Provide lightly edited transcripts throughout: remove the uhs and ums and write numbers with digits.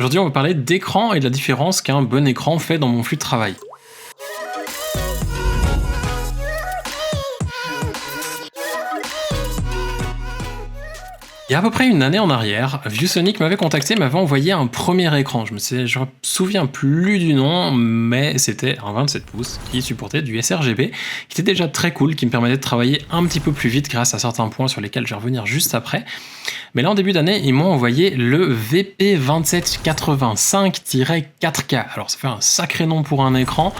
Aujourd'hui, on va parler d'écran et de la différence qu'un bon écran fait dans mon flux de travail. Il y a à peu près une année en arrière, ViewSonic m'avait contacté, m'avait envoyé un premier écran. Je me souviens plus du nom, mais c'était un 27 pouces qui supportait du sRGB, qui était déjà très cool, qui me permettait de travailler un petit peu plus vite grâce à certains points sur lesquels je vais revenir juste après. Mais là, en début d'année, ils m'ont envoyé le VP2785-4K. Alors, ça fait un sacré nom pour un écran.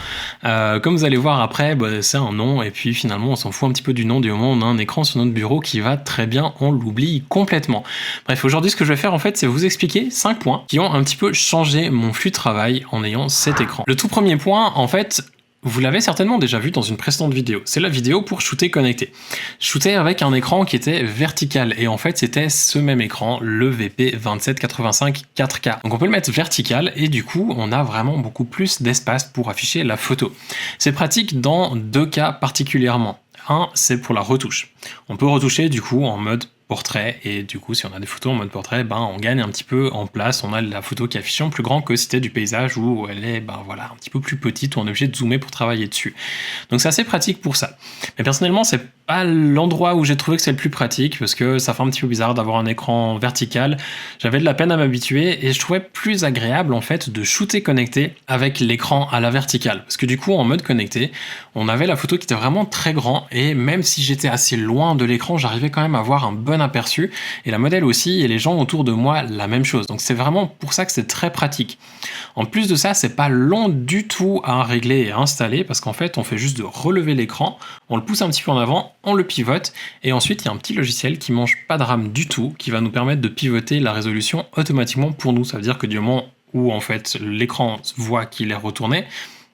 Comme vous allez voir après, c'est un nom, et puis finalement, on s'en fout un petit peu du nom du moment où on a un écran sur notre bureau qui va très bien, on l'oublie complètement. Bref, aujourd'hui, ce que je vais faire, en fait, c'est vous expliquer 5 points qui ont un petit peu changé mon flux de travail en ayant cet écran. Le tout premier point, en fait, vous l'avez certainement déjà vu dans une précédente vidéo. C'est la vidéo pour shooter connecté. Shooter avec un écran qui était vertical. Et en fait, c'était ce même écran, le VP2785 4K. Donc on peut le mettre vertical et du coup, on a vraiment beaucoup plus d'espace pour afficher la photo. C'est pratique dans deux cas particulièrement. Un, c'est pour la retouche. On peut retoucher du coup en mode portrait, et du coup si on a des photos en mode portrait, on gagne un petit peu en place, on a la photo qui affiche en plus grand que si c'était du paysage où elle est un petit peu plus petite, où on est obligé de zoomer pour travailler dessus. Donc c'est assez pratique pour ça. Mais personnellement, c'est pas l'endroit où j'ai trouvé que c'est le plus pratique, parce que ça fait un petit peu bizarre d'avoir un écran vertical. J'avais de la peine à m'habituer et je trouvais plus agréable en fait de shooter connecté avec l'écran à la verticale, parce que du coup en mode connecté, on avait la photo qui était vraiment très grand, et même si j'étais assez loin de l'écran, j'arrivais quand même à avoir un bon aperçu, et la modèle aussi, et les gens autour de moi la même chose. Donc c'est vraiment pour ça que c'est très pratique. En plus de ça, c'est pas long du tout à régler et à installer, parce qu'en fait on fait juste de relever l'écran, on le pousse un petit peu en avant, on le pivote, et ensuite il y a un petit logiciel qui mange pas de RAM du tout, qui va nous permettre de pivoter la résolution automatiquement pour nous. Ça veut dire que du moment où en fait l'écran voit qu'il est retourné,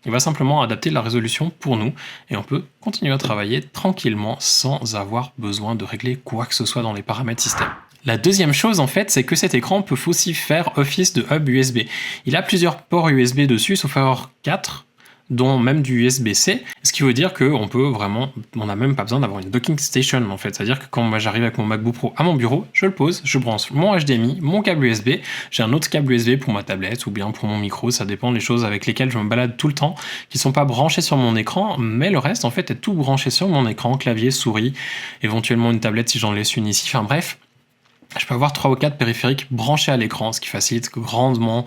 il va simplement adapter la résolution pour nous, et on peut continuer à travailler tranquillement sans avoir besoin de régler quoi que ce soit dans les paramètres système. La deuxième chose en fait, c'est que cet écran peut aussi faire office de hub USB. Il a plusieurs ports USB dessus, sauf avoir 4, dont même du USB-C, ce qui veut dire qu'on peut vraiment, on n'a même pas besoin d'avoir une docking station en fait. C'est-à-dire que quand moi j'arrive avec mon MacBook Pro à mon bureau, je le pose, je branche mon HDMI, mon câble USB, j'ai un autre câble USB pour ma tablette ou bien pour mon micro, ça dépend des choses avec lesquelles je me balade tout le temps, qui sont pas branchées sur mon écran, mais le reste en fait est tout branché sur mon écran, clavier, souris, éventuellement une tablette si j'en laisse une ici, enfin bref. Je peux avoir 3 ou 4 périphériques branchés à l'écran, ce qui facilite grandement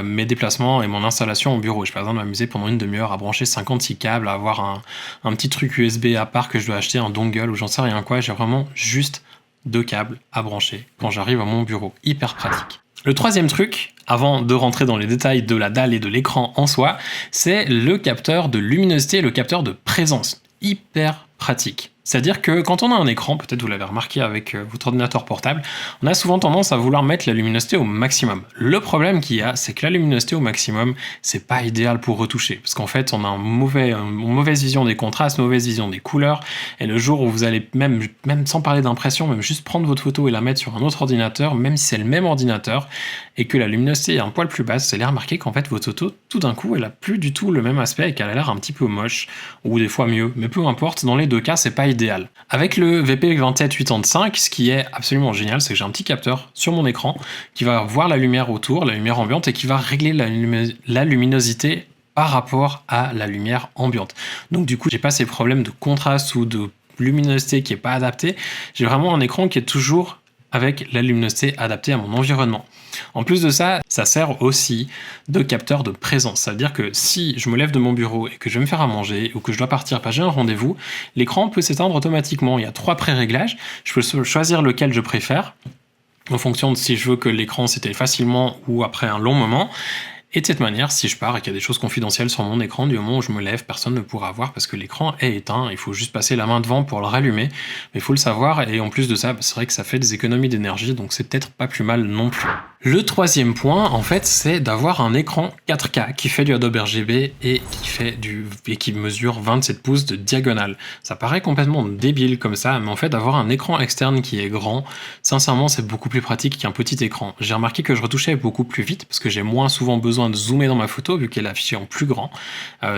mes déplacements et mon installation au bureau. Je n'ai pas besoin de m'amuser pendant une demi-heure à brancher 56 câbles, à avoir un petit truc USB à part que je dois acheter, un dongle ou j'en sais rien quoi. J'ai vraiment juste 2 câbles à brancher quand j'arrive à mon bureau. Hyper pratique. Le troisième truc, avant de rentrer dans les détails de la dalle et de l'écran en soi, c'est le capteur de luminosité et le capteur de présence. Hyper pratique. C'est-à-dire que quand on a un écran, peut-être vous l'avez remarqué avec votre ordinateur portable, on a souvent tendance à vouloir mettre la luminosité au maximum. Le problème qu'il y a, c'est que la luminosité au maximum, c'est pas idéal pour retoucher, parce qu'en fait, on a une mauvaise vision des contrastes, une mauvaise vision des couleurs, et le jour où vous allez même sans parler d'impression, même juste prendre votre photo et la mettre sur un autre ordinateur, même si c'est le même ordinateur, et que la luminosité est un poil plus basse, vous allez remarquer qu'en fait, votre photo, tout d'un coup, elle a plus du tout le même aspect et qu'elle a l'air un petit peu moche, ou des fois mieux, mais peu importe, dans les deux cas, c'est pas idéal. Avec le VP2785, ce qui est absolument génial, c'est que j'ai un petit capteur sur mon écran qui va voir la lumière autour, la lumière ambiante, et qui va régler la luminosité par rapport à la lumière ambiante. Donc du coup, j'ai pas ces problèmes de contraste ou de luminosité qui est pas adaptée. J'ai vraiment un écran qui est toujours avec la luminosité adaptée à mon environnement. En plus de ça, ça sert aussi de capteur de présence. Ça veut dire que si je me lève de mon bureau et que je vais me faire à manger ou que je dois partir, j'ai un rendez-vous, l'écran peut s'éteindre automatiquement. Il y a 3 pré-réglages. Je peux choisir lequel je préfère en fonction de si je veux que l'écran s'éteigne facilement ou après un long moment. Et de cette manière, si je pars et qu'il y a des choses confidentielles sur mon écran, du moment où je me lève, personne ne pourra voir parce que l'écran est éteint. Il faut juste passer la main devant pour le rallumer. Mais il faut le savoir, et en plus de ça, c'est vrai que ça fait des économies d'énergie, donc c'est peut-être pas plus mal non plus. Le troisième point, en fait, c'est d'avoir un écran 4K qui fait du Adobe RGB et qui mesure 27 pouces de diagonale. Ça paraît complètement débile comme ça, mais en fait, d'avoir un écran externe qui est grand, sincèrement, c'est beaucoup plus pratique qu'un petit écran. J'ai remarqué que je retouchais beaucoup plus vite parce que j'ai moins souvent besoin de zoomer dans ma photo vu qu'elle est affichée en plus grand.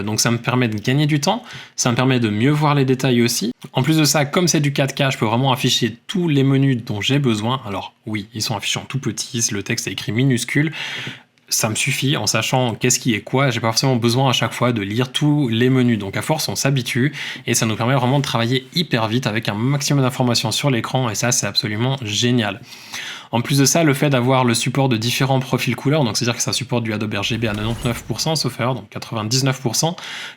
Donc ça me permet de gagner du temps, ça me permet de mieux voir les détails aussi. En plus de ça, comme c'est du 4K, je peux vraiment afficher tous les menus dont j'ai besoin. Alors oui, ils sont affichés en tout petit, le texte est écrit minuscule, ça me suffit en sachant qu'est-ce qui est quoi. J'ai pas forcément besoin à chaque fois de lire tous les menus. Donc à force, on s'habitue et ça nous permet vraiment de travailler hyper vite avec un maximum d'informations sur l'écran et ça, c'est absolument génial. En plus de ça, le fait d'avoir le support de différents profils couleurs, donc c'est-à-dire que ça supporte du Adobe RGB à 99%, sauf erreur, donc 99%,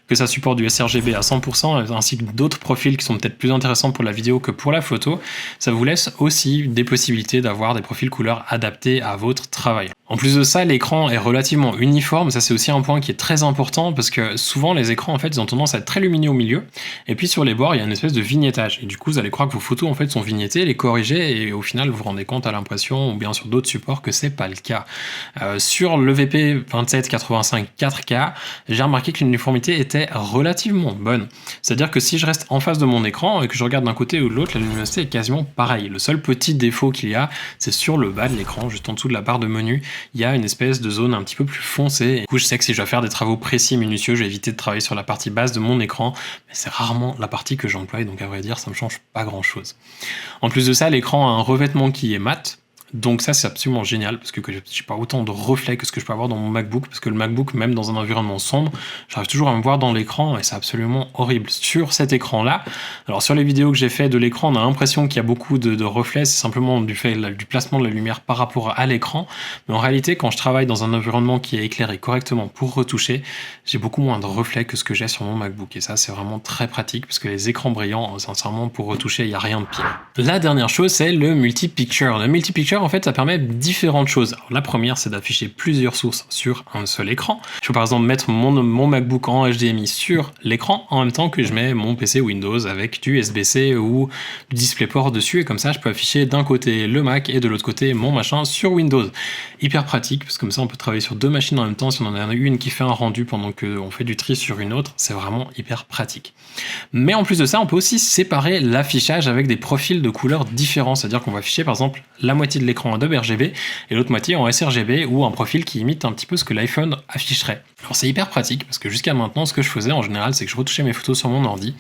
que ça supporte du sRGB à 100%, ainsi que d'autres profils qui sont peut-être plus intéressants pour la vidéo que pour la photo, ça vous laisse aussi des possibilités d'avoir des profils couleurs adaptés à votre travail. En plus de ça, l'écran est relativement uniforme, ça c'est aussi un point qui est très important parce que souvent les écrans en fait ils ont tendance à être très lumineux au milieu et puis sur les bords il y a une espèce de vignettage et du coup vous allez croire que vos photos en fait sont vignettées, les corrigées et au final vous vous rendez compte à l'impression ou bien sur d'autres supports que c'est pas le cas. Sur le VP 2785 4K, j'ai remarqué que l'uniformité était relativement bonne. C'est-à-dire que si je reste en face de mon écran et que je regarde d'un côté ou de l'autre, la luminosité est quasiment pareille. Le seul petit défaut qu'il y a, c'est sur le bas de l'écran, juste en dessous de la barre de menu, il y a une espèce de zone un petit peu plus foncée. Et du coup, je sais que si je dois faire des travaux précis et minutieux, je vais éviter de travailler sur la partie basse de mon écran, mais c'est rarement la partie que j'emploie, donc à vrai dire, ça me change pas grand-chose. En plus de ça, l'écran a un revêtement qui est mat. Donc ça c'est absolument génial parce que j'ai pas autant de reflets que ce que je peux avoir dans mon MacBook parce que le MacBook même dans un environnement sombre j'arrive toujours à me voir dans l'écran et c'est absolument horrible sur cet écran là. Alors sur les vidéos que j'ai fait de l'écran on a l'impression qu'il y a beaucoup de reflets, c'est simplement du placement de la lumière par rapport à l'écran, mais en réalité quand je travaille dans un environnement qui est éclairé correctement pour retoucher, j'ai beaucoup moins de reflets que ce que j'ai sur mon MacBook et ça c'est vraiment très pratique parce que les écrans brillants sincèrement pour retoucher il n'y a rien de pire. La dernière chose c'est le multi-picture. Le multi-picture en fait ça permet différentes choses. Alors, la première c'est d'afficher plusieurs sources sur un seul écran. Je peux par exemple mettre mon MacBook en HDMI sur l'écran en même temps que je mets mon PC Windows avec du USB-C ou du DisplayPort dessus et comme ça je peux afficher d'un côté le Mac et de l'autre côté mon machin sur Windows. Hyper pratique parce que comme ça on peut travailler sur deux machines en même temps si on en a une qui fait un rendu pendant qu'on fait du tri sur une autre, c'est vraiment hyper pratique. Mais en plus de ça on peut aussi séparer l'affichage avec des profils de couleurs différents, c'est-à-dire qu'on va afficher par exemple la moitié de l'écran Adobe RGB et l'autre moitié en sRGB ou un profil qui imite un petit peu ce que l'iPhone afficherait. Alors c'est hyper pratique parce que jusqu'à maintenant ce que je faisais en général c'est que je retouchais mes photos sur mon ordi,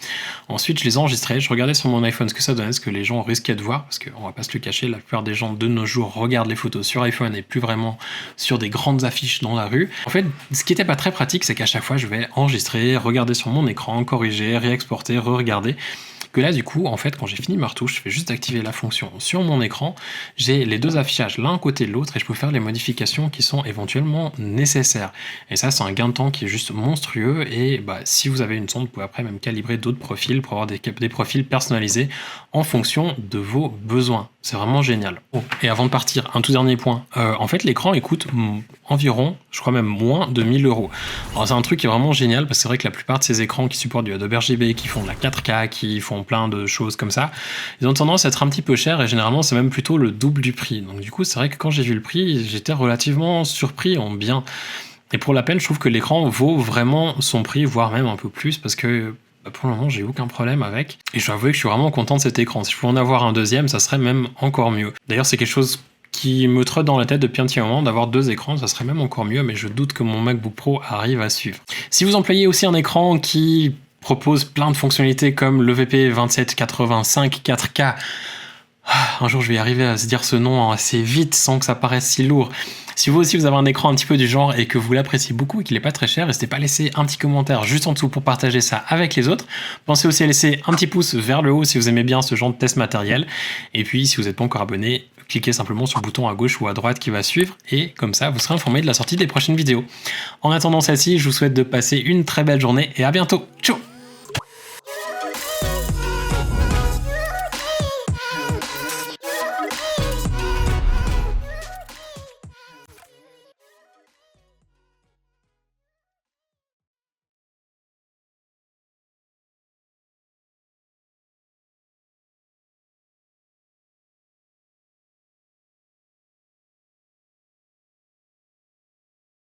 ensuite je les enregistrais, je regardais sur mon iPhone ce que ça donnait, ce que les gens risquaient de voir parce qu'on va pas se le cacher, la plupart des gens de nos jours regardent les photos sur iPhone et plus vraiment sur des grandes affiches dans la rue. En fait ce qui était pas très pratique c'est qu'à chaque fois je vais enregistrer, regarder sur mon écran, corriger, réexporter, re-regarder. Que là du coup en fait quand j'ai fini ma retouche je fais juste activer la fonction sur mon écran, j'ai les deux affichages l'un à côté de l'autre et je peux faire les modifications qui sont éventuellement nécessaires et ça c'est un gain de temps qui est juste monstrueux et si vous avez une sonde vous pouvez après même calibrer d'autres profils pour avoir des profils personnalisés en fonction de vos besoins. C'est vraiment génial. Oh, et avant de partir, un tout dernier point. En fait, l'écran il coûte environ, je crois même moins de 1000 €. Alors c'est un truc qui est vraiment génial parce que c'est vrai que la plupart de ces écrans qui supportent du Adobe RGB, qui font de la 4K, qui font plein de choses comme ça, ils ont tendance à être un petit peu chers et généralement c'est même plutôt le double du prix. Donc du coup, c'est vrai que quand j'ai vu le prix, j'étais relativement surpris en bien. Et pour la peine, je trouve que l'écran vaut vraiment son prix, voire même un peu plus parce que pour le moment, j'ai aucun problème avec. Et je dois avouer que je suis vraiment content de cet écran. Si je pouvais en avoir un deuxième, ça serait même encore mieux. D'ailleurs, c'est quelque chose qui me trotte dans la tête depuis un petit moment d'avoir deux écrans, ça serait même encore mieux, mais je doute que mon MacBook Pro arrive à suivre. Si vous employez aussi un écran qui propose plein de fonctionnalités comme le VP 2785 4K, un jour je vais y arriver à se dire ce nom assez vite sans que ça paraisse si lourd. Si vous aussi vous avez un écran un petit peu du genre et que vous l'appréciez beaucoup et qu'il n'est pas très cher, n'hésitez pas à laisser un petit commentaire juste en dessous pour partager ça avec les autres. Pensez aussi à laisser un petit pouce vers le haut si vous aimez bien ce genre de test matériel. Et puis si vous n'êtes pas encore abonné, cliquez simplement sur le bouton à gauche ou à droite qui va suivre et comme ça vous serez informé de la sortie des prochaines vidéos. En attendant celle-ci, je vous souhaite de passer une très belle journée et à bientôt. Ciao!